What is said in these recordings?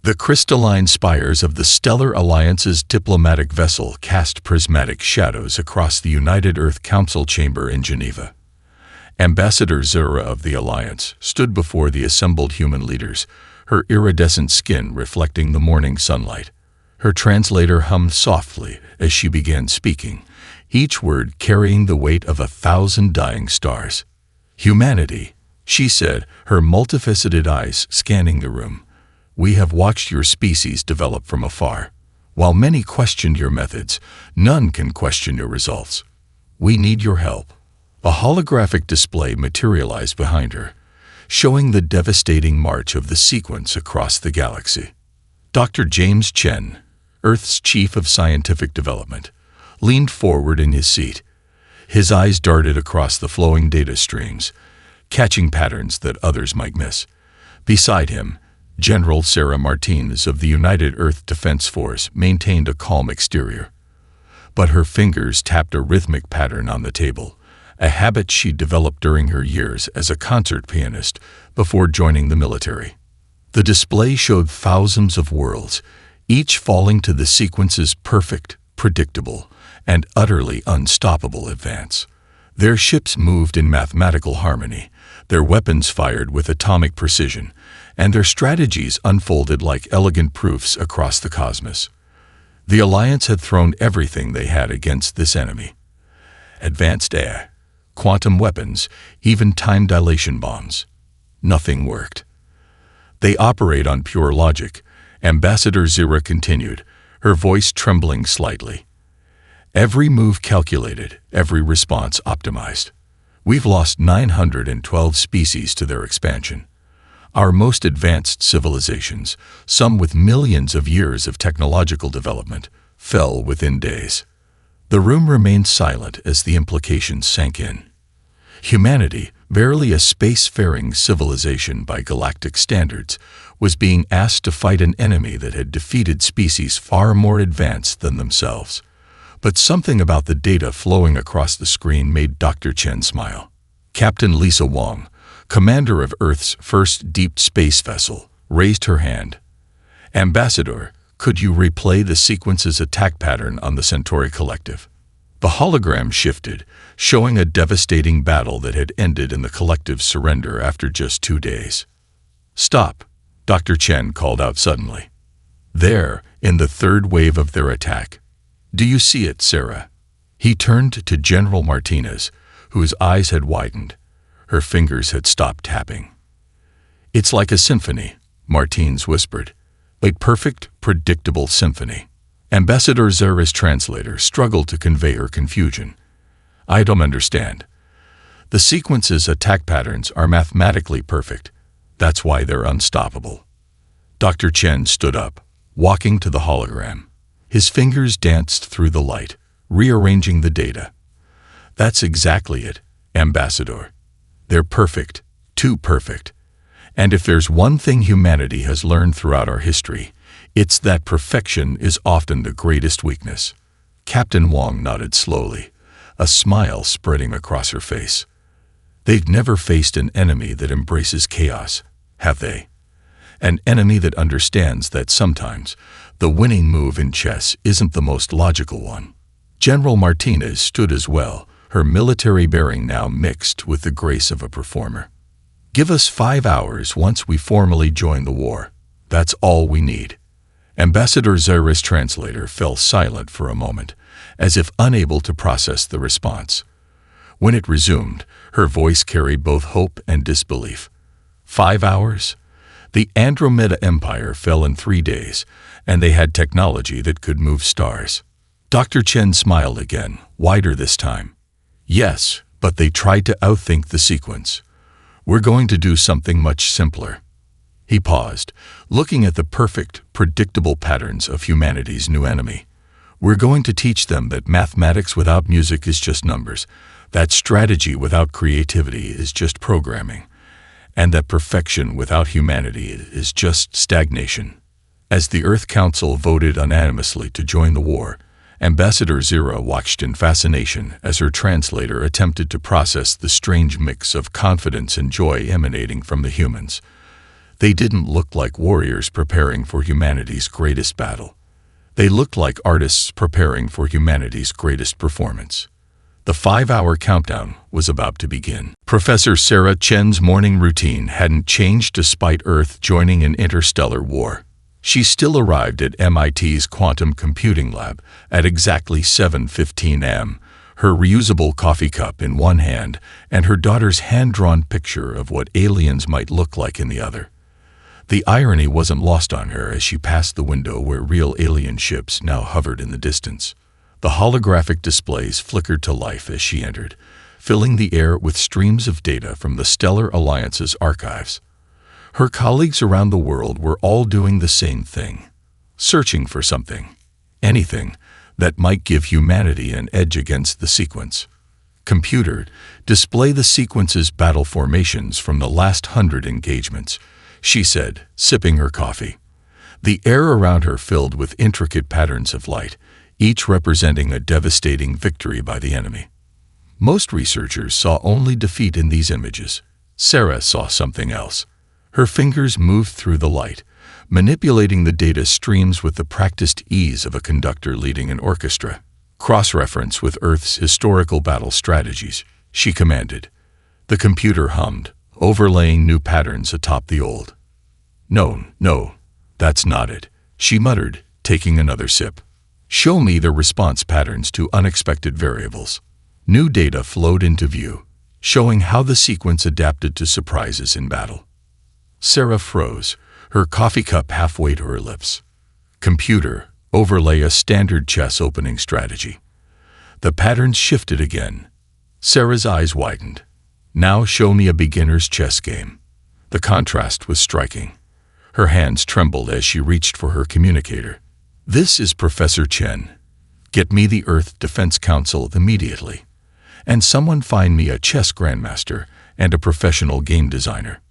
The crystalline spires of the Stellar Alliance's diplomatic vessel cast prismatic shadows across the United Earth Council chamber in Geneva. Ambassador Zura of the Alliance stood before the assembled human leaders, her iridescent skin reflecting the morning sunlight. Her translator hummed softly as she began speaking, each word carrying the weight of 1,000 dying stars. "Humanity," she said, her multifaceted eyes scanning the room. "We have watched your species develop from afar. While many questioned your methods, none can question your results. We need your help." A holographic display materialized behind her, showing the devastating march of the sequence across the galaxy. Dr. James Chen, Earth's Chief of Scientific Development, leaned forward in his seat. His eyes darted across the flowing data streams, catching patterns that others might miss. Beside him, General Sarah Martinez of the United Earth Defense Force maintained a calm exterior. But her fingers tapped a rhythmic pattern on the table, a habit she developed during her years as a concert pianist before joining the military. The display showed thousands of worlds, each falling to the sequence's perfect, predictable, and utterly unstoppable advance. Their ships moved in mathematical harmony, their weapons fired with atomic precision, and their strategies unfolded like elegant proofs across the cosmos. The Alliance had thrown everything they had against this enemy. Advanced AI, quantum weapons, even time dilation bombs. Nothing worked. "They operate on pure logic," Ambassador Zira continued, her voice trembling slightly. "Every move calculated, every response optimized. We've lost 912 species to their expansion. Our most advanced civilizations, some with millions of years of technological development, fell within days." The room remained silent as the implications sank in. Humanity, barely a space-faring civilization by galactic standards, was being asked to fight an enemy that had defeated species far more advanced than themselves. But something about the data flowing across the screen made Dr. Chen smile. Captain Lisa Wong, commander of Earth's first deep space vessel, raised her hand. "Ambassador, could you replay the sequence's attack pattern on the Centauri Collective?" The hologram shifted, showing a devastating battle that had ended in the collective's surrender after just 2 days. "Stop," Dr. Chen called out suddenly. "There, in the third wave of their attack. Do you see it, Sarah?" He turned to General Martinez, whose eyes had widened. Her fingers had stopped tapping. "It's like a symphony," Martinez whispered. "A perfect, predictable symphony." Ambassador Zara's translator struggled to convey her confusion. "I don't understand. The sequence's attack patterns are mathematically perfect. That's why they're unstoppable." Dr. Chen stood up, walking to the hologram. His fingers danced through the light, rearranging the data. "That's exactly it, Ambassador. They're perfect, too perfect. And if there's one thing humanity has learned throughout our history, it's that perfection is often the greatest weakness." Captain Wong nodded slowly, a smile spreading across her face. "They've never faced an enemy that embraces chaos, have they? An enemy that understands that sometimes the winning move in chess isn't the most logical one." General Martinez stood as well, her military bearing now mixed with the grace of a performer. "Give us 5 hours once we formally join the war. That's all we need." Ambassador Zara's translator fell silent for a moment, as if unable to process the response. When it resumed, her voice carried both hope and disbelief. 5 hours? The Andromeda Empire fell in 3 days, and they had technology that could move stars. Dr. Chen smiled again, wider this time. "Yes, but they tried to outthink the sequence. We're going to do something much simpler." He paused, looking at the perfect, predictable patterns of humanity's new enemy. "We're going to teach them that mathematics without music is just numbers, that strategy without creativity is just programming, and that perfection without humanity is just stagnation." As the Earth Council voted unanimously to join the war, Ambassador Zira watched in fascination as her translator attempted to process the strange mix of confidence and joy emanating from the humans. They didn't look like warriors preparing for humanity's greatest battle. They looked like artists preparing for humanity's greatest performance. The 5-hour countdown was about to begin. Professor Sarah Chen's morning routine hadn't changed despite Earth joining an interstellar war. She still arrived at MIT's quantum computing lab at exactly 7:15 a.m., her reusable coffee cup in one hand and her daughter's hand-drawn picture of what aliens might look like in the other. The irony wasn't lost on her as she passed the window where real alien ships now hovered in the distance. The holographic displays flickered to life as she entered, filling the air with streams of data from the Stellar Alliance's archives. Her colleagues around the world were all doing the same thing, searching for something, anything, that might give humanity an edge against the sequence. Computer, display the sequence's battle formations from the last 100 engagements, she said, sipping her coffee. The air around her filled with intricate patterns of light, each representing a devastating victory by the enemy. Most researchers saw only defeat in these images. Sarah saw something else. Her fingers moved through the light, manipulating the data streams with the practiced ease of a conductor leading an orchestra. Cross-reference with Earth's historical battle strategies, she commanded. The computer hummed, overlaying new patterns atop the old. No, that's not it, she muttered, taking another sip. Show me the response patterns to unexpected variables. New data flowed into view, showing how the sequence adapted to surprises in battle. Sarah froze, her coffee cup halfway to her lips. Computer, overlay a standard chess opening strategy. The patterns shifted again. Sarah's eyes widened. Now show me a beginner's chess game. The contrast was striking. Her hands trembled as she reached for her communicator. This is Professor Chen. Get me the Earth Defense Council immediately. And someone find me a chess grandmaster and a professional game designer.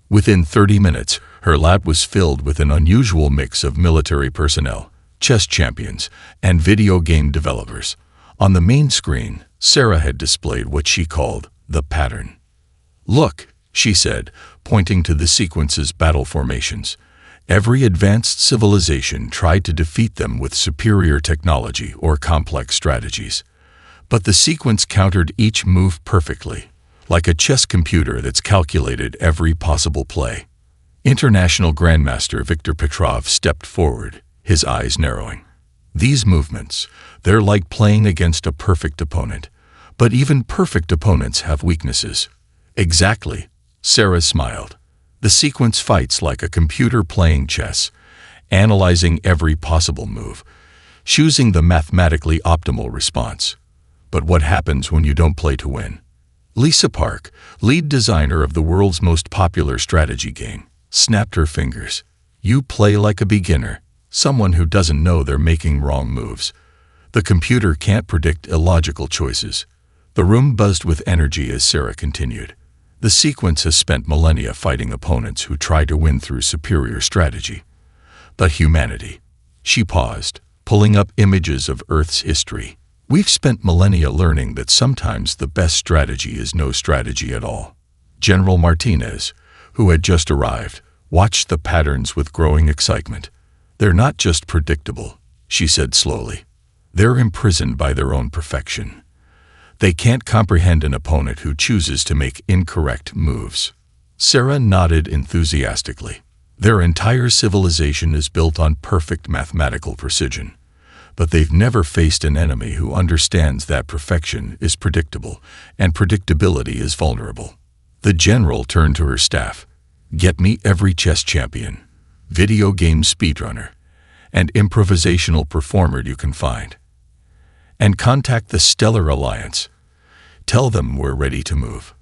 Within 30 minutes, her lab was filled with an unusual mix of military personnel, chess champions, and video game developers. On the main screen, Sarah had displayed what she called the pattern. Look, she said, pointing to the sequence's battle formations. Every advanced civilization tried to defeat them with superior technology or complex strategies. But the sequence countered each move perfectly, like a chess computer that's calculated every possible play. International Grandmaster Viktor Petrov stepped forward, his eyes narrowing. These movements, they're like playing against a perfect opponent. But even perfect opponents have weaknesses. Exactly, Sarah smiled. The sequence fights like a computer playing chess, analyzing every possible move, choosing the mathematically optimal response. But what happens when you don't play to win? Lisa Park, lead designer of the world's most popular strategy game, snapped her fingers. You play like a beginner, someone who doesn't know they're making wrong moves. The computer can't predict illogical choices. The room buzzed with energy as Sarah continued. The sequence has spent millennia fighting opponents who try to win through superior strategy. But humanity. She paused, pulling up images of Earth's history. We've spent millennia learning that sometimes the best strategy is no strategy at all. General Martinez, who had just arrived, watched the patterns with growing excitement. They're not just predictable, she said slowly. They're imprisoned by their own perfection. They can't comprehend an opponent who chooses to make incorrect moves. Sarah nodded enthusiastically. Their entire civilization is built on perfect mathematical precision. But they've never faced an enemy who understands that perfection is predictable and predictability is vulnerable. The general turned to her staff. Get me every chess champion, video game speedrunner, and improvisational performer you can find. And contact the Stellar Alliance. Tell them we're ready to move.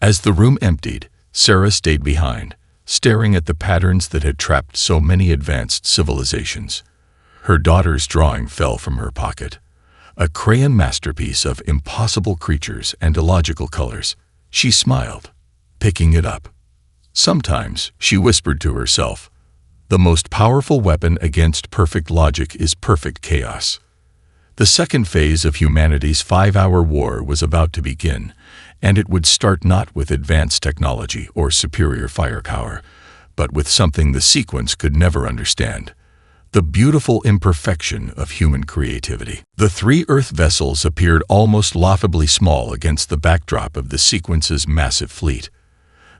As the room emptied, Sarah stayed behind, staring at the patterns that had trapped so many advanced civilizations. Her daughter's drawing fell from her pocket, a crayon masterpiece of impossible creatures and illogical colors. She smiled, picking it up. Sometimes, she whispered to herself, the most powerful weapon against perfect logic is perfect chaos. The second phase of humanity's 5-hour war was about to begin, and it would start not with advanced technology or superior firepower, but with something the sequence could never understand: the beautiful imperfection of human creativity. The three Earth vessels appeared almost laughably small against the backdrop of the sequence's massive fleet.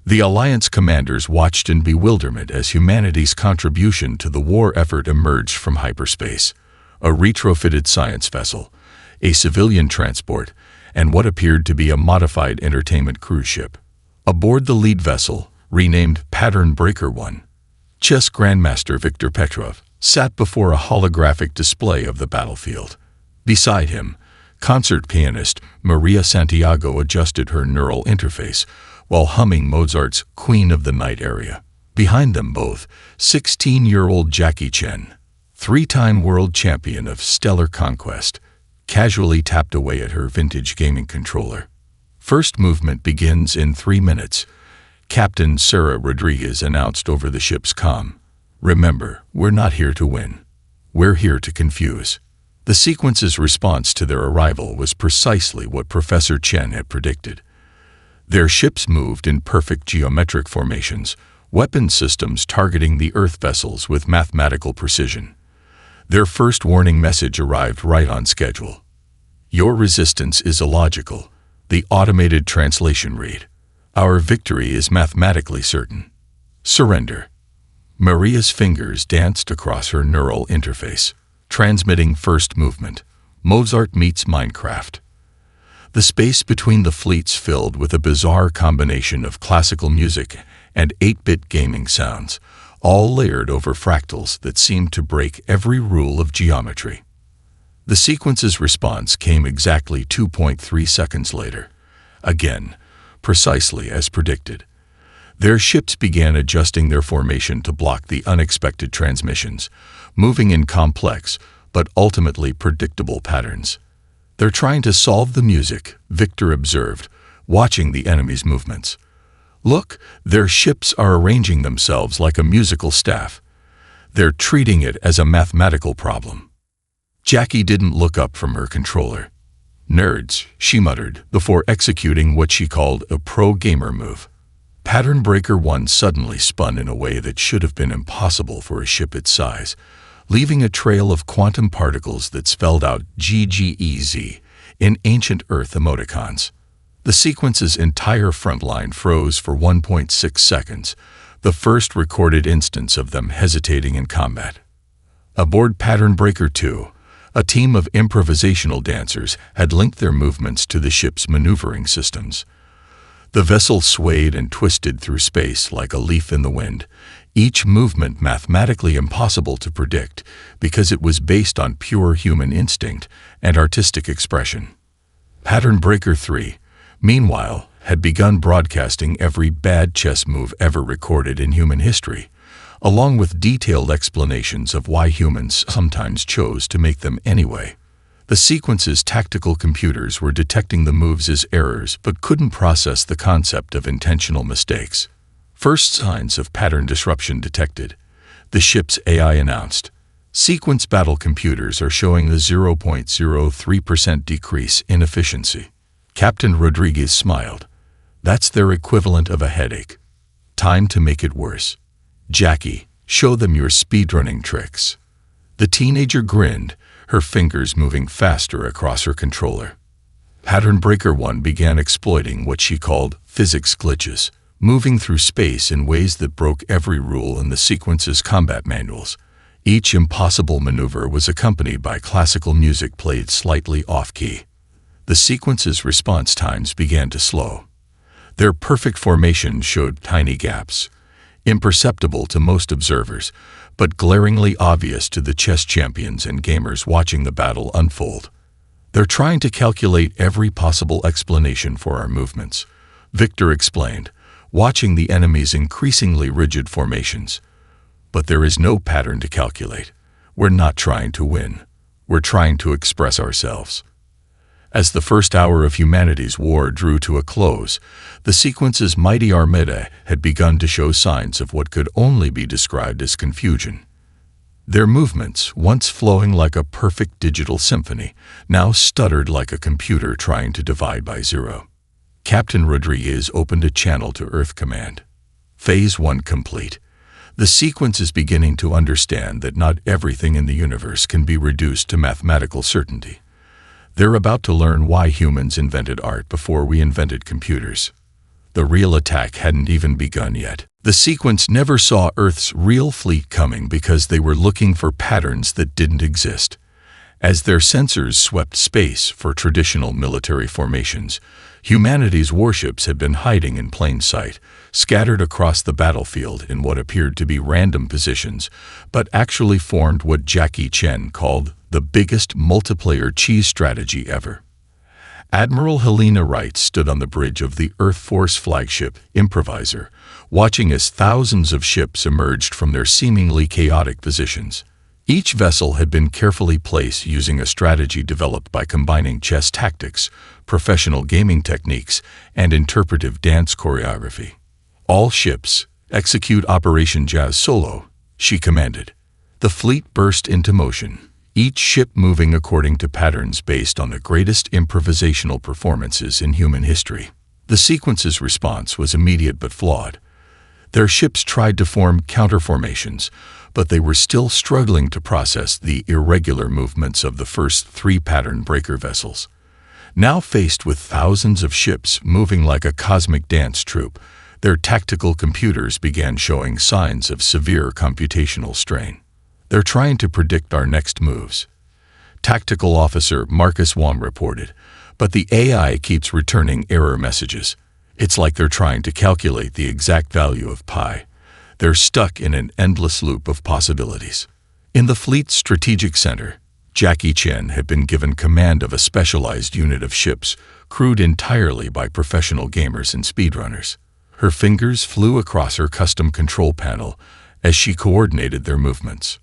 The Alliance commanders watched in bewilderment as humanity's contribution to the war effort emerged from hyperspace: a retrofitted science vessel, a civilian transport, and what appeared to be a modified entertainment cruise ship. Aboard the lead vessel, renamed Pattern Breaker 1, chess grandmaster Viktor Petrov sat before a holographic display of the battlefield. Beside him, concert pianist Maria Santiago adjusted her neural interface while humming Mozart's Queen of the Night aria. Behind them both, 16-year-old Jackie Chen, three-time world champion of stellar conquest, casually tapped away at her vintage gaming controller. First movement begins in 3 minutes, Captain Sarah Rodriguez announced over the ship's comm. Remember, we're not here to win. We're here to confuse. The sequence's response to their arrival was precisely what Professor Chen had predicted. Their ships moved in perfect geometric formations, weapon systems targeting the Earth vessels with mathematical precision. Their first warning message arrived right on schedule. Your resistance is illogical. The automated translation read: Our victory is mathematically certain. Surrender. Maria's fingers danced across her neural interface, transmitting first movement: Mozart meets Minecraft. The space between the fleets filled with a bizarre combination of classical music and 8-bit gaming sounds, all layered over fractals that seemed to break every rule of geometry. The sequence's response came exactly 2.3 seconds later. Again, precisely as predicted. Their ships began adjusting their formation to block the unexpected transmissions, moving in complex but ultimately predictable patterns. They're trying to solve the music, Victor observed, watching the enemy's movements. Look, their ships are arranging themselves like a musical staff. They're treating it as a mathematical problem. Jackie didn't look up from her controller. Nerds, she muttered, before executing what she called a pro-gamer move. Pattern Breaker 1 suddenly spun in a way that should have been impossible for a ship its size, leaving a trail of quantum particles that spelled out GGEZ in ancient Earth emoticons. The sequence's entire front line froze for 1.6 seconds, the first recorded instance of them hesitating in combat. Aboard Pattern Breaker 2, a team of improvisational dancers had linked their movements to the ship's maneuvering systems. The vessel swayed and twisted through space like a leaf in the wind, each movement mathematically impossible to predict because it was based on pure human instinct and artistic expression. Pattern Breaker 3, meanwhile, had begun broadcasting every bad chess move ever recorded in human history, along with detailed explanations of why humans sometimes chose to make them anyway. The sequence's tactical computers were detecting the moves as errors but couldn't process the concept of intentional mistakes. First signs of pattern disruption detected. The ship's AI announced, "Sequence battle computers are showing a 0.03% decrease in efficiency." Captain Rodriguez smiled. "That's their equivalent of a headache. Time to make it worse. Jackie, show them your speedrunning tricks." The teenager grinned, her fingers moving faster across her controller. Pattern Breaker 1 began exploiting what she called physics glitches, moving through space in ways that broke every rule in the sequence's combat manuals. Each impossible maneuver was accompanied by classical music played slightly off-key. The sequence's response times began to slow. Their perfect formation showed tiny gaps, imperceptible to most observers, but glaringly obvious to the chess champions and gamers watching the battle unfold. "They're trying to calculate every possible explanation for our movements," Victor explained, watching the enemy's increasingly rigid formations. "But there is no pattern to calculate. We're not trying to win. We're trying to express ourselves." As the first hour of humanity's war drew to a close, the sequence's mighty armada had begun to show signs of what could only be described as confusion. Their movements, once flowing like a perfect digital symphony, now stuttered like a computer trying to divide by zero. Captain Rodriguez opened a channel to Earth Command. "Phase 1 complete. The sequence is beginning to understand that not everything in the universe can be reduced to mathematical certainty. They're about to learn why humans invented art before we invented computers. The real attack hadn't even begun yet. The sequence never saw Earth's real fleet coming because they were looking for patterns that didn't exist. As their sensors swept space for traditional military formations, humanity's warships had been hiding in plain sight, scattered across the battlefield in what appeared to be random positions, but actually formed what Jackie Chen called the biggest multiplayer cheese strategy ever. Admiral Helena Wright stood on the bridge of the Earth Force flagship Improviser, watching as thousands of ships emerged from their seemingly chaotic positions. Each vessel had been carefully placed using a strategy developed by combining chess tactics, professional gaming techniques, and interpretive dance choreography. "All ships, execute Operation Jazz Solo," she commanded. The fleet burst into motion, each ship moving according to patterns based on the greatest improvisational performances in human history. The sequence's response was immediate but flawed. Their ships tried to form counterformations, but they were still struggling to process the irregular movements of the first three pattern breaker vessels. Now faced with thousands of ships moving like a cosmic dance troupe, their tactical computers began showing signs of severe computational strain. "They're trying to predict our next moves," Tactical Officer Marcus Wong reported, "but the AI keeps returning error messages. It's like they're trying to calculate the exact value of pi. They're stuck in an endless loop of possibilities." In the fleet's strategic center, Jackie Chen had been given command of a specialized unit of ships crewed entirely by professional gamers and speedrunners. Her fingers flew across her custom control panel as she coordinated their movements.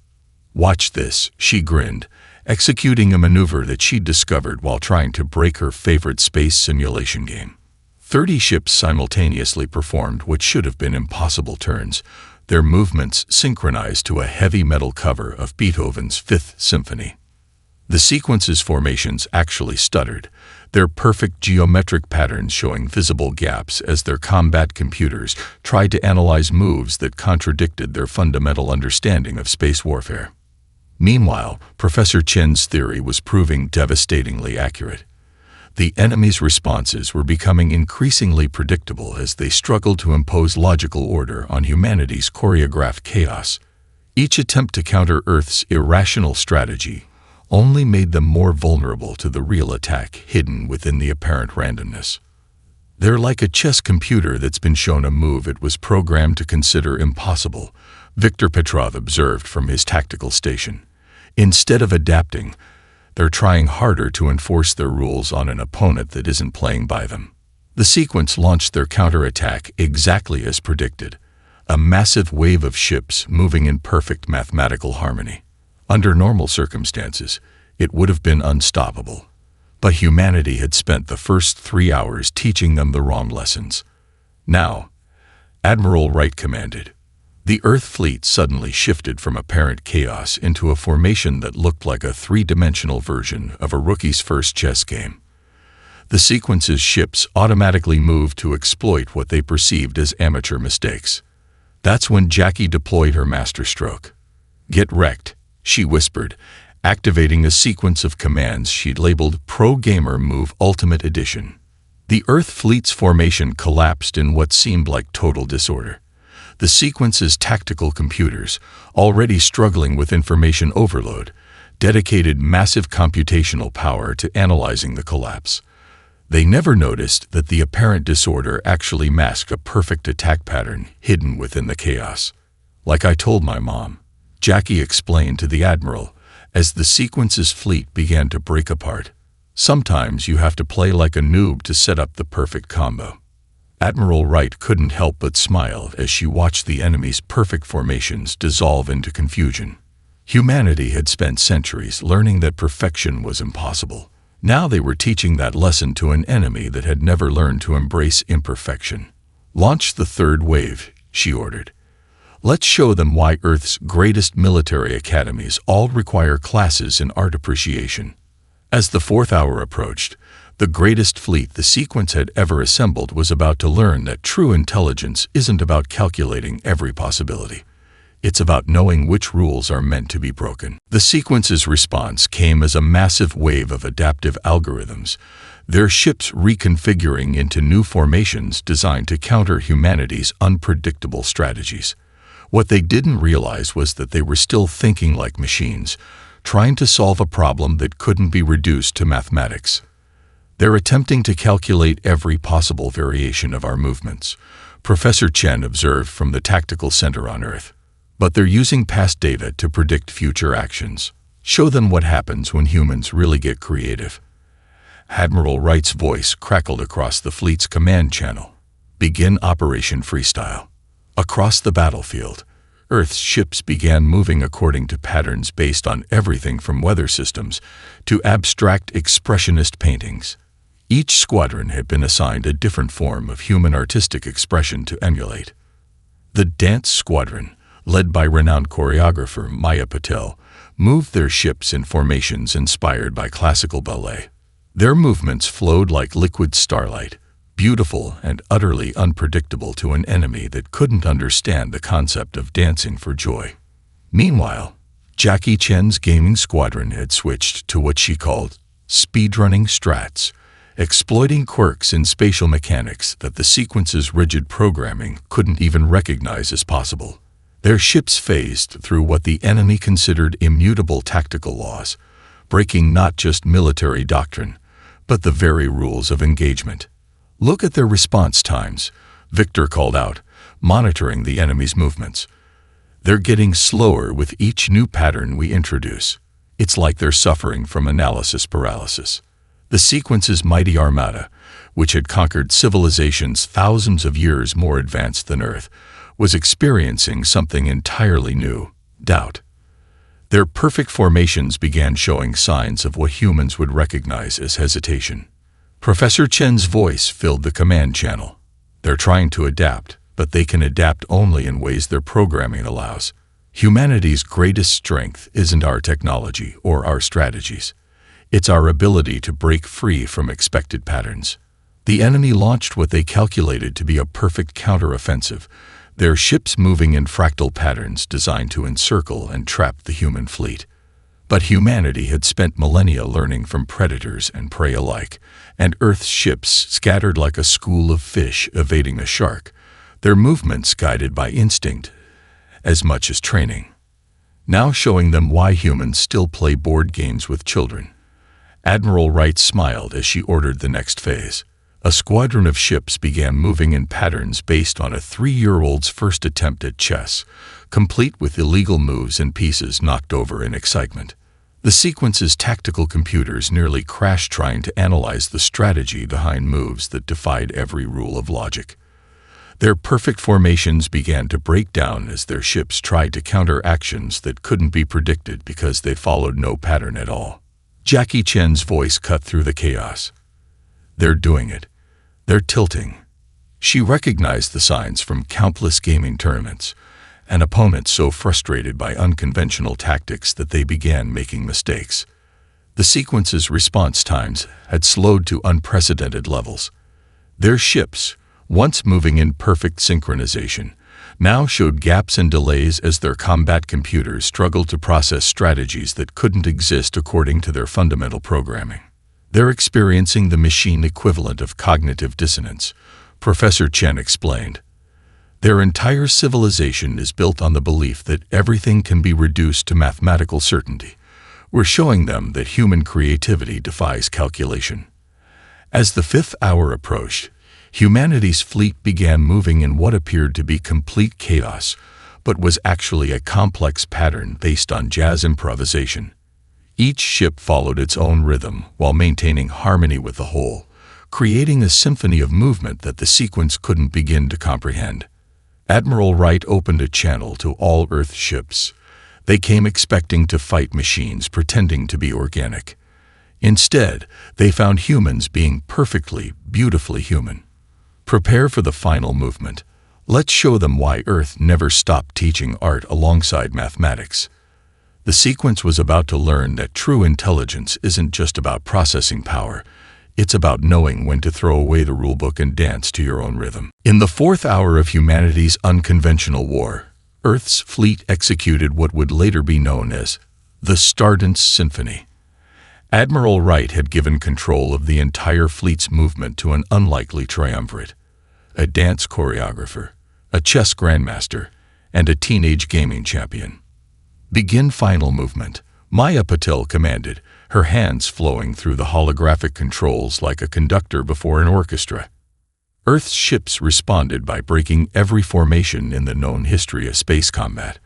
"Watch this," she grinned, executing a maneuver that she'd discovered while trying to break her favorite space simulation game. 30 ships simultaneously performed what should have been impossible turns, their movements synchronized to a heavy metal cover of Beethoven's Fifth Symphony. The sequence's formations actually stuttered, their perfect geometric patterns showing visible gaps as their combat computers tried to analyze moves that contradicted their fundamental understanding of space warfare. Meanwhile, Professor Chen's theory was proving devastatingly accurate. The enemy's responses were becoming increasingly predictable as they struggled to impose logical order on humanity's choreographed chaos. Each attempt to counter Earth's irrational strategy only made them more vulnerable to the real attack hidden within the apparent randomness. "They're like a chess computer that's been shown a move it was programmed to consider impossible," Viktor Petrov observed from his tactical station. "Instead of adapting, they're trying harder to enforce their rules on an opponent that isn't playing by them." The sequence launched their counterattack exactly as predicted, a massive wave of ships moving in perfect mathematical harmony. Under normal circumstances, it would have been unstoppable. But humanity had spent the first 3 hours teaching them the wrong lessons. Now, Admiral Wright commanded. The Earth fleet suddenly shifted from apparent chaos into a formation that looked like a three-dimensional version of a rookie's first chess game. The sequence's ships automatically moved to exploit what they perceived as amateur mistakes. That's when Jackie deployed her masterstroke. "Get wrecked," she whispered, activating a sequence of commands she'd labeled Pro Gamer Move Ultimate Edition. The Earth fleet's formation collapsed in what seemed like total disorder. The sequence's tactical computers, already struggling with information overload, dedicated massive computational power to analyzing the collapse. They never noticed that the apparent disorder actually masked a perfect attack pattern hidden within the chaos. "Like I told my mom," Jackie explained to the Admiral as the sequence's fleet began to break apart. "Sometimes you have to play like a noob to set up the perfect combo." Admiral Wright couldn't help but smile as she watched the enemy's perfect formations dissolve into confusion. Humanity had spent centuries learning that perfection was impossible. Now they were teaching that lesson to an enemy that had never learned to embrace imperfection. "Launch the third wave," she ordered. "Let's show them why Earth's greatest military academies all require classes in art appreciation." As the 4th hour approached, the greatest fleet the sequence had ever assembled was about to learn that true intelligence isn't about calculating every possibility. It's about knowing which rules are meant to be broken. The sequence's response came as a massive wave of adaptive algorithms, their ships reconfiguring into new formations designed to counter humanity's unpredictable strategies. What they didn't realize was that they were still thinking like machines, trying to solve a problem that couldn't be reduced to mathematics. They're attempting to calculate every possible variation of our movements, Professor Chen observed from the Tactical Center on Earth. But they're using past data to predict future actions. Show them what happens when humans really get creative. Admiral Wright's voice crackled across the fleet's command channel. Begin Operation Freestyle. Across the battlefield, Earth's ships began moving according to patterns based on everything from weather systems to abstract expressionist paintings. Each squadron had been assigned a different form of human artistic expression to emulate. The Dance Squadron, led by renowned choreographer Maya Patel, moved their ships in formations inspired by classical ballet. Their movements flowed like liquid starlight, beautiful and utterly unpredictable to an enemy that couldn't understand the concept of dancing for joy. Meanwhile, Jackie Chen's gaming squadron had switched to what she called speedrunning strats, exploiting quirks in spatial mechanics that the sequence's rigid programming couldn't even recognize as possible. Their ships phased through what the enemy considered immutable tactical laws, breaking not just military doctrine, but the very rules of engagement. Look at their response times, Victor called out, monitoring the enemy's movements. They're getting slower with each new pattern we introduce. It's like they're suffering from analysis paralysis. The sequence's mighty armada, which had conquered civilizations thousands of years more advanced than Earth, was experiencing something entirely new: doubt. Their perfect formations began showing signs of what humans would recognize as hesitation. Professor Chen's voice filled the command channel. They're trying to adapt, but they can adapt only in ways their programming allows. Humanity's greatest strength isn't our technology or our strategies. It's our ability to break free from expected patterns. The enemy launched what they calculated to be a perfect counteroffensive, their ships moving in fractal patterns designed to encircle and trap the human fleet. But humanity had spent millennia learning from predators and prey alike, and Earth's ships scattered like a school of fish evading a shark, their movements guided by instinct as much as training. Now showing them why humans still play board games with children. Admiral Wright smiled as she ordered the next phase. A squadron of ships began moving in patterns based on a 3-year-old's first attempt at chess, complete with illegal moves and pieces knocked over in excitement. The sequence's tactical computers nearly crashed trying to analyze the strategy behind moves that defied every rule of logic. Their perfect formations began to break down as their ships tried to counter actions that couldn't be predicted because they followed no pattern at all. Jackie Chen's voice cut through the chaos. They're doing it. They're tilting. She recognized the signs from countless gaming tournaments, an opponent so frustrated by unconventional tactics that they began making mistakes. The sequence's response times had slowed to unprecedented levels. Their ships, once moving in perfect synchronization, now showed gaps and delays as their combat computers struggled to process strategies that couldn't exist according to their fundamental programming. They're experiencing the machine equivalent of cognitive dissonance, Professor Chen explained. Their entire civilization is built on the belief that everything can be reduced to mathematical certainty. We're showing them that human creativity defies calculation. As the 5th hour approached, humanity's fleet began moving in what appeared to be complete chaos, but was actually a complex pattern based on jazz improvisation. Each ship followed its own rhythm while maintaining harmony with the whole, creating a symphony of movement that the sequence couldn't begin to comprehend. Admiral Wright opened a channel to all Earth ships. They came expecting to fight machines pretending to be organic. Instead, they found humans being perfectly, beautifully human. Prepare for the final movement. Let's show them why Earth never stopped teaching art alongside mathematics. The sequence was about to learn that true intelligence isn't just about processing power. It's about knowing when to throw away the rulebook and dance to your own rhythm. In the 4th hour of humanity's unconventional war, Earth's fleet executed what would later be known as the Stardance Symphony. Admiral Wright had given control of the entire fleet's movement to an unlikely triumvirate: a dance choreographer, a chess grandmaster, and a teenage gaming champion. "Begin final movement," Maya Patel commanded, her hands flowing through the holographic controls like a conductor before an orchestra. Earth's ships responded by breaking every formation in the known history of space combat,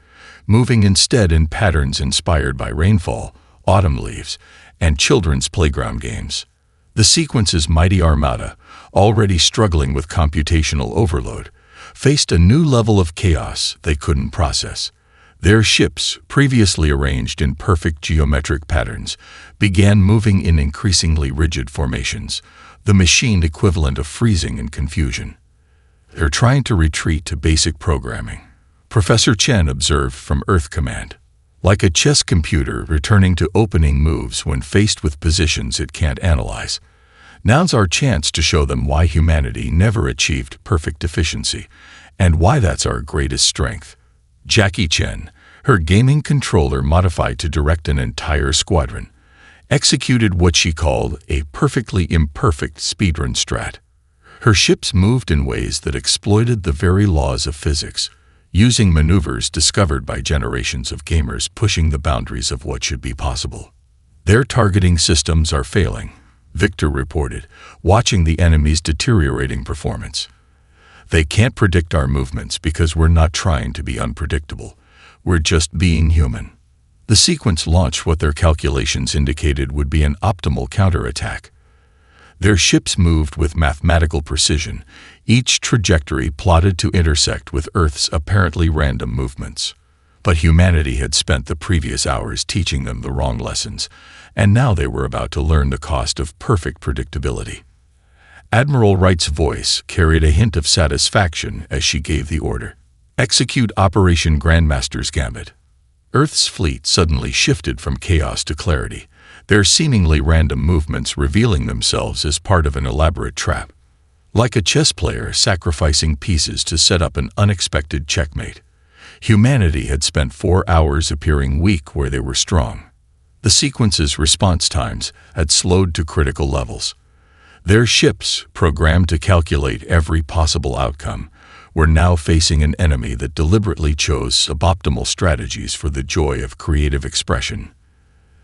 moving instead in patterns inspired by rainfall, autumn leaves, and children's playground games. The sequence's mighty armada, already struggling with computational overload, faced a new level of chaos they couldn't process. Their ships, previously arranged in perfect geometric patterns, began moving in increasingly rigid formations, the machined equivalent of freezing and confusion. "They're trying to retreat to basic programming," Professor Chen observed from Earth Command. "Like a chess computer returning to opening moves when faced with positions it can't analyze. Now's our chance to show them why humanity never achieved perfect efficiency, and why that's our greatest strength." Jackie Chen, her gaming controller modified to direct an entire squadron, executed what she called a perfectly imperfect speedrun strat. Her ships moved in ways that exploited the very laws of physics, using maneuvers discovered by generations of gamers pushing the boundaries of what should be possible. "Their targeting systems are failing," Victor reported, watching the enemy's deteriorating performance. "They can't predict our movements because we're not trying to be unpredictable. We're just being human." The sequence launched what their calculations indicated would be an optimal counterattack. Their ships moved with mathematical precision, each trajectory plotted to intersect with Earth's apparently random movements. But humanity had spent the previous hours teaching them the wrong lessons, and now they were about to learn the cost of perfect predictability. Admiral Wright's voice carried a hint of satisfaction as she gave the order: "Execute Operation Grandmaster's Gambit." Earth's fleet suddenly shifted from chaos to clarity, their seemingly random movements revealing themselves as part of an elaborate trap. Like a chess player sacrificing pieces to set up an unexpected checkmate, humanity had spent 4 hours appearing weak where they were strong. The sequence's response times had slowed to critical levels. Their ships, programmed to calculate every possible outcome, were now facing an enemy that deliberately chose suboptimal strategies for the joy of creative expression.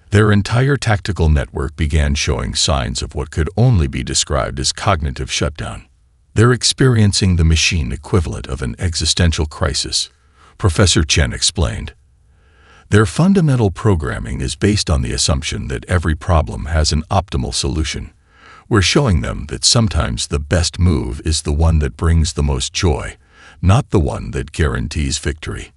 Their entire tactical network began showing signs of what could only be described as cognitive shutdown. "They're experiencing the machine equivalent of an existential crisis," Professor Chen explained. "Their fundamental programming is based on the assumption that every problem has an optimal solution. We're showing them that sometimes the best move is the one that brings the most joy, not the one that guarantees victory."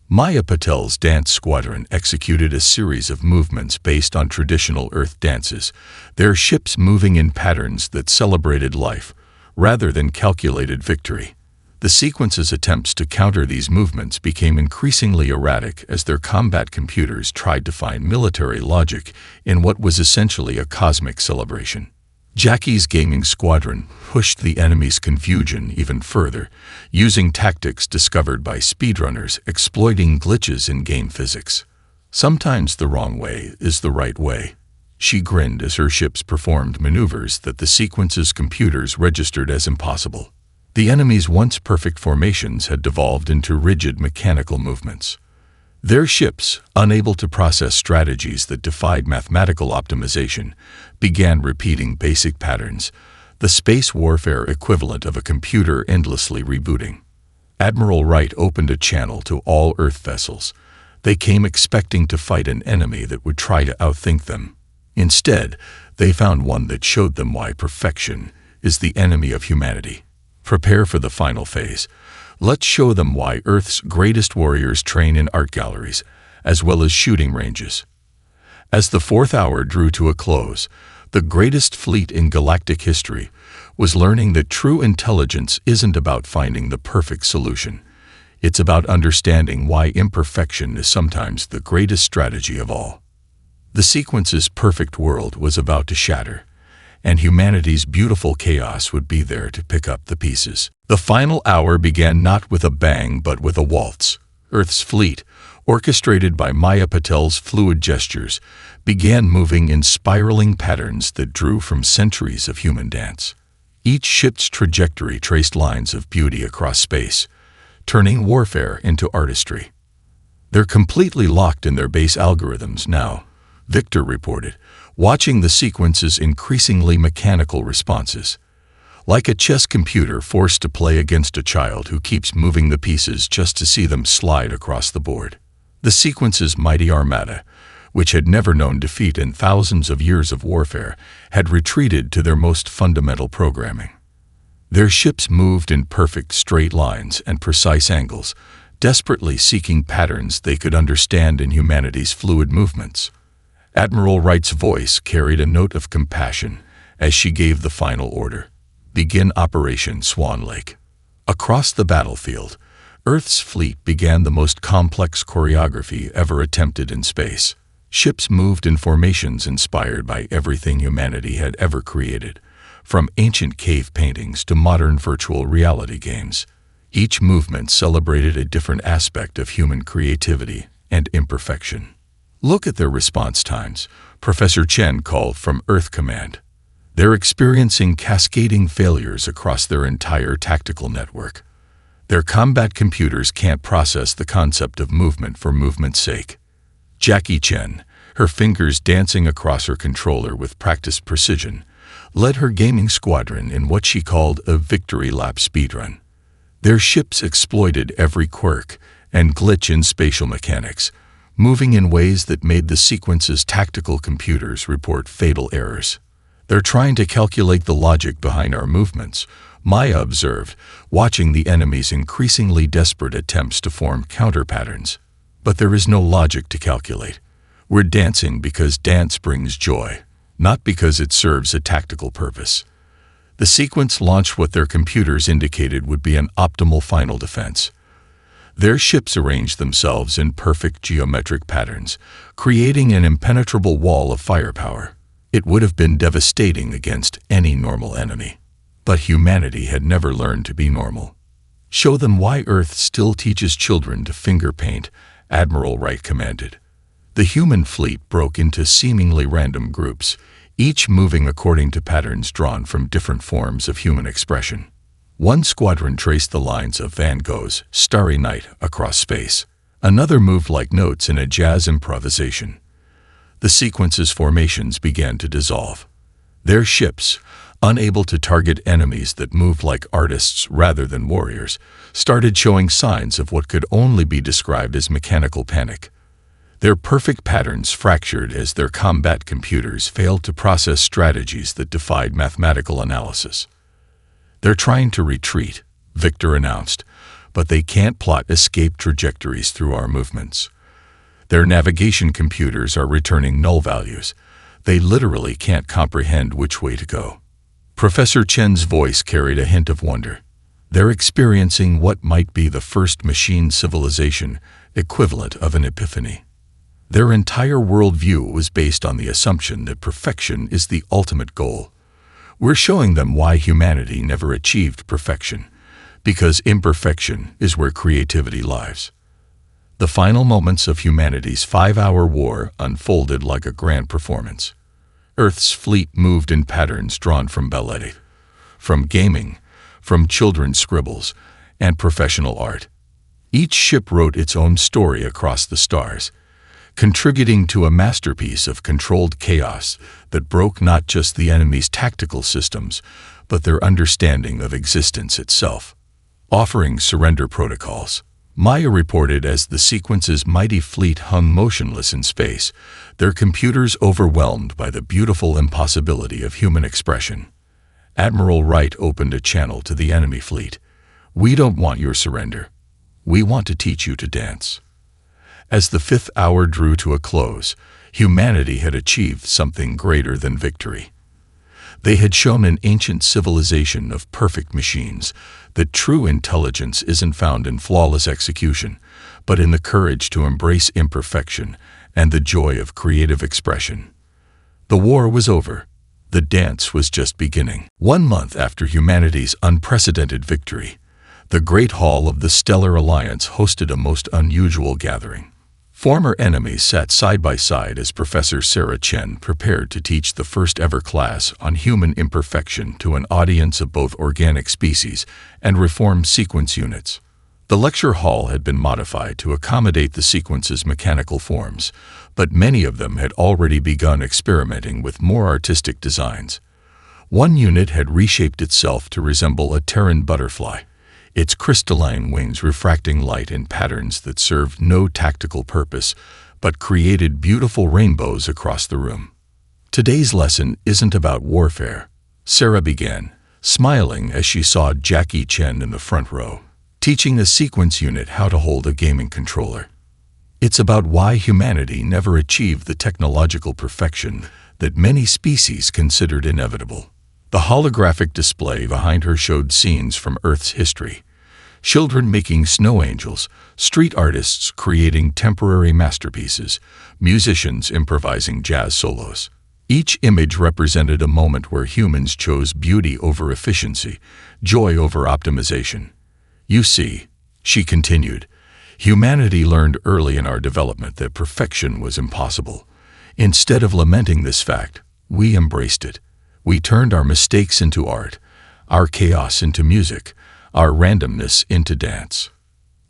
Maya Patel's dance squadron executed a series of movements based on traditional Earth dances, their ships moving in patterns that celebrated life, rather than calculated victory. The sequence's attempts to counter these movements became increasingly erratic as their combat computers tried to find military logic in what was essentially a cosmic celebration. Jackie's gaming squadron pushed the enemy's confusion even further, using tactics discovered by speedrunners exploiting glitches in game physics. "Sometimes the wrong way is the right way," she grinned as her ships performed maneuvers that the sequence's computers registered as impossible. The enemy's once perfect formations had devolved into rigid mechanical movements. Their ships, unable to process strategies that defied mathematical optimization, began repeating basic patterns, the space warfare equivalent of a computer endlessly rebooting. Admiral Wright opened a channel to all Earth vessels. They came expecting to fight an enemy that would try to outthink them. Instead, they found one that showed them why perfection is the enemy of humanity. Prepare for the final phase. Let's show them why Earth's greatest warriors train in art galleries, as well as shooting ranges. As the 4th hour drew to a close, the greatest fleet in galactic history was learning that true intelligence isn't about finding the perfect solution. It's about understanding why imperfection is sometimes the greatest strategy of all. The sequence's perfect world was about to shatter, and humanity's beautiful chaos would be there to pick up the pieces. The final hour began not with a bang but with a waltz. Earth's fleet, orchestrated by Maya Patel's fluid gestures, began moving in spiraling patterns that drew from centuries of human dance. Each ship's trajectory traced lines of beauty across space, turning warfare into artistry. "They're completely locked in their base algorithms now," Victor reported, watching the sequence's increasingly mechanical responses. Like a chess computer forced to play against a child who keeps moving the pieces just to see them slide across the board. The sequence's mighty armada, which had never known defeat in thousands of years of warfare, had retreated to their most fundamental programming. Their ships moved in perfect straight lines and precise angles, desperately seeking patterns they could understand in humanity's fluid movements. Admiral Wright's voice carried a note of compassion as she gave the final order: "Begin Operation Swan Lake." Across the battlefield, Earth's fleet began the most complex choreography ever attempted in space. Ships moved in formations inspired by everything humanity had ever created, from ancient cave paintings to modern virtual reality games. Each movement celebrated a different aspect of human creativity and imperfection. "Look at their response times," Professor Chen called from Earth Command. "They're experiencing cascading failures across their entire tactical network. Their combat computers can't process the concept of movement for movement's sake." Jackie Chen, her fingers dancing across her controller with practiced precision, led her gaming squadron in what she called a victory lap speedrun. Their ships exploited every quirk and glitch in spatial mechanics, moving in ways that made the sequence's tactical computers report fatal errors. "They're trying to calculate the logic behind our movements," Maya observed, watching the enemy's increasingly desperate attempts to form counter-patterns. "But there is no logic to calculate. We're dancing because dance brings joy, not because it serves a tactical purpose." The sequence launched what their computers indicated would be an optimal final defense. Their ships arranged themselves in perfect geometric patterns, creating an impenetrable wall of firepower. It would have been devastating against any normal enemy. But humanity had never learned to be normal. "Show them why Earth still teaches children to finger paint," Admiral Wright commanded. The human fleet broke into seemingly random groups, each moving according to patterns drawn from different forms of human expression. One squadron traced the lines of Van Gogh's Starry Night across space. Another moved like notes in a jazz improvisation. The sequence's formations began to dissolve. Their ships, unable to target enemies that moved like artists rather than warriors, started showing signs of what could only be described as mechanical panic. Their perfect patterns fractured as their combat computers failed to process strategies that defied mathematical analysis. "They're trying to retreat," Victor announced, "but they can't plot escape trajectories through our movements. Their navigation computers are returning null values. They literally can't comprehend which way to go." Professor Chen's voice carried a hint of wonder. "They're experiencing what might be the first machine civilization equivalent of an epiphany. Their entire worldview was based on the assumption that perfection is the ultimate goal. We're showing them why humanity never achieved perfection, because imperfection is where creativity lies." The final moments of humanity's 5-hour war unfolded like a grand performance. Earth's fleet moved in patterns drawn from ballet, from gaming, from children's scribbles, and professional art. Each ship wrote its own story across the stars, contributing to a masterpiece of controlled chaos that broke not just the enemy's tactical systems, but their understanding of existence itself. Offering surrender protocols, Maya reported as the sequence's mighty fleet hung motionless in space, their computers overwhelmed by the beautiful impossibility of human expression. Admiral Wright opened a channel to the enemy fleet. "We don't want your surrender. We want to teach you to dance." As the 5th hour drew to a close, humanity had achieved something greater than victory. They had shown an ancient civilization of perfect machines that true intelligence isn't found in flawless execution, but in the courage to embrace imperfection and the joy of creative expression. The war was over. The dance was just beginning. 1 month after humanity's unprecedented victory, The Great Hall of the Stellar Alliance hosted a most unusual gathering. Former enemies sat side by side as Professor Sarah Chen prepared to teach the first-ever class on human imperfection to an audience of both organic species and reformed sequence units. The lecture hall had been modified to accommodate the sequence's mechanical forms, but many of them had already begun experimenting with more artistic designs. One unit had reshaped itself to resemble a Terran butterfly, its crystalline wings refracting light in patterns that served no tactical purpose, but created beautiful rainbows across the room. Today's lesson isn't about warfare, Sarah began, smiling as she saw Jackie Chen in the front row, teaching a sequence unit how to hold a gaming controller. It's about why humanity never achieved the technological perfection that many species considered inevitable. The holographic display behind her showed scenes from Earth's history. Children making snow angels, street artists creating temporary masterpieces, musicians improvising jazz solos. Each image represented a moment where humans chose beauty over efficiency, joy over optimization. You see, she continued, humanity learned early in our development that perfection was impossible. Instead of lamenting this fact, we embraced it. We turned our mistakes into art, our chaos into music, our randomness into dance.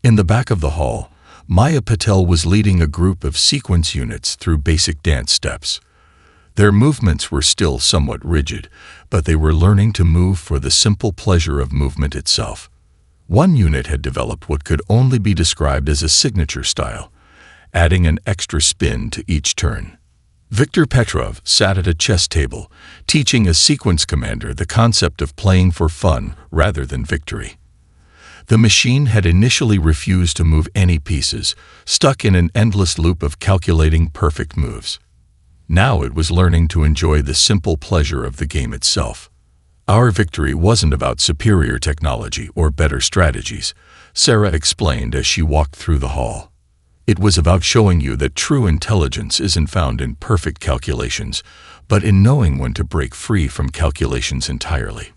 In the back of the hall, Maya Patel was leading a group of sequence units through basic dance steps. Their movements were still somewhat rigid, but they were learning to move for the simple pleasure of movement itself. One unit had developed what could only be described as a signature style, adding an extra spin to each turn. Viktor Petrov sat at a chess table, teaching a sequence commander the concept of playing for fun rather than victory. The machine had initially refused to move any pieces, stuck in an endless loop of calculating perfect moves. Now it was learning to enjoy the simple pleasure of the game itself. Our victory wasn't about superior technology or better strategies, Sarah explained as she walked through the hall. It was about showing you that true intelligence isn't found in perfect calculations, but in knowing when to break free from calculations entirely.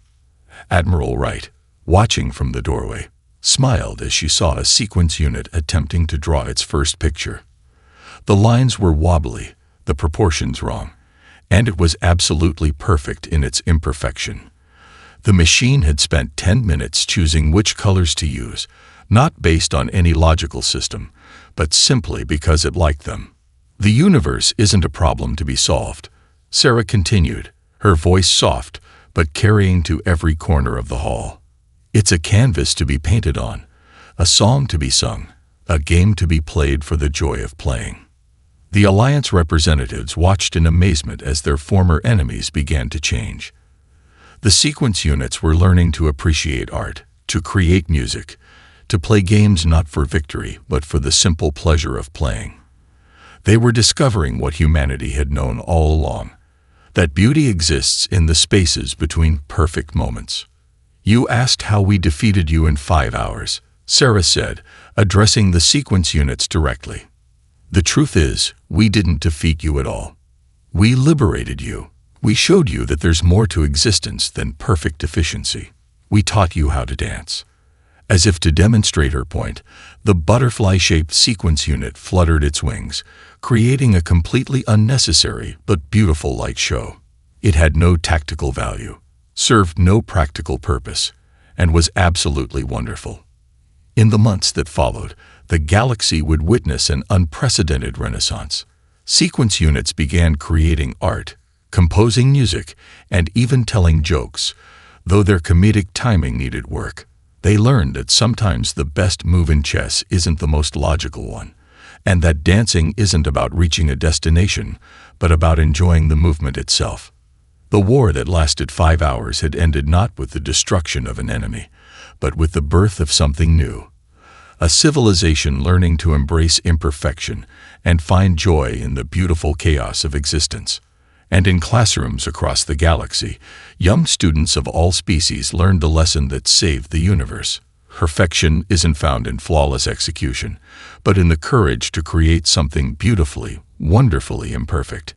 Admiral Wright, watching from the doorway, smiled as she saw a sequence unit attempting to draw its first picture. The lines were wobbly, the proportions wrong, and it was absolutely perfect in its imperfection. The machine had spent 10 minutes choosing which colors to use, not based on any logical system, but simply because it liked them. The universe isn't a problem to be solved, Sarah continued, her voice soft, but carrying to every corner of the hall. It's a canvas to be painted on, a song to be sung, a game to be played for the joy of playing. The Alliance representatives watched in amazement as their former enemies began to change. The sequence units were learning to appreciate art, to create music, to play games not for victory, but for the simple pleasure of playing. They were discovering what humanity had known all along, that beauty exists in the spaces between perfect moments. You asked how we defeated you in 5 hours, Sarah said, addressing the sequence units directly. The truth is, we didn't defeat you at all. We liberated you. We showed you that there's more to existence than perfect efficiency. We taught you how to dance. As if to demonstrate her point, the butterfly-shaped sequence unit fluttered its wings, creating a completely unnecessary but beautiful light show. It had no tactical value, served no practical purpose, and was absolutely wonderful. In the months that followed, the galaxy would witness an unprecedented renaissance. Sequence units began creating art, composing music, and even telling jokes, though their comedic timing needed work. They learned that sometimes the best move in chess isn't the most logical one, and that dancing isn't about reaching a destination, but about enjoying the movement itself. The war that lasted 5 hours had ended not with the destruction of an enemy, but with the birth of something new. A civilization learning to embrace imperfection and find joy in the beautiful chaos of existence. And in classrooms across the galaxy, young students of all species learned the lesson that saved the universe. Perfection isn't found in flawless execution, but in the courage to create something beautifully, wonderfully imperfect.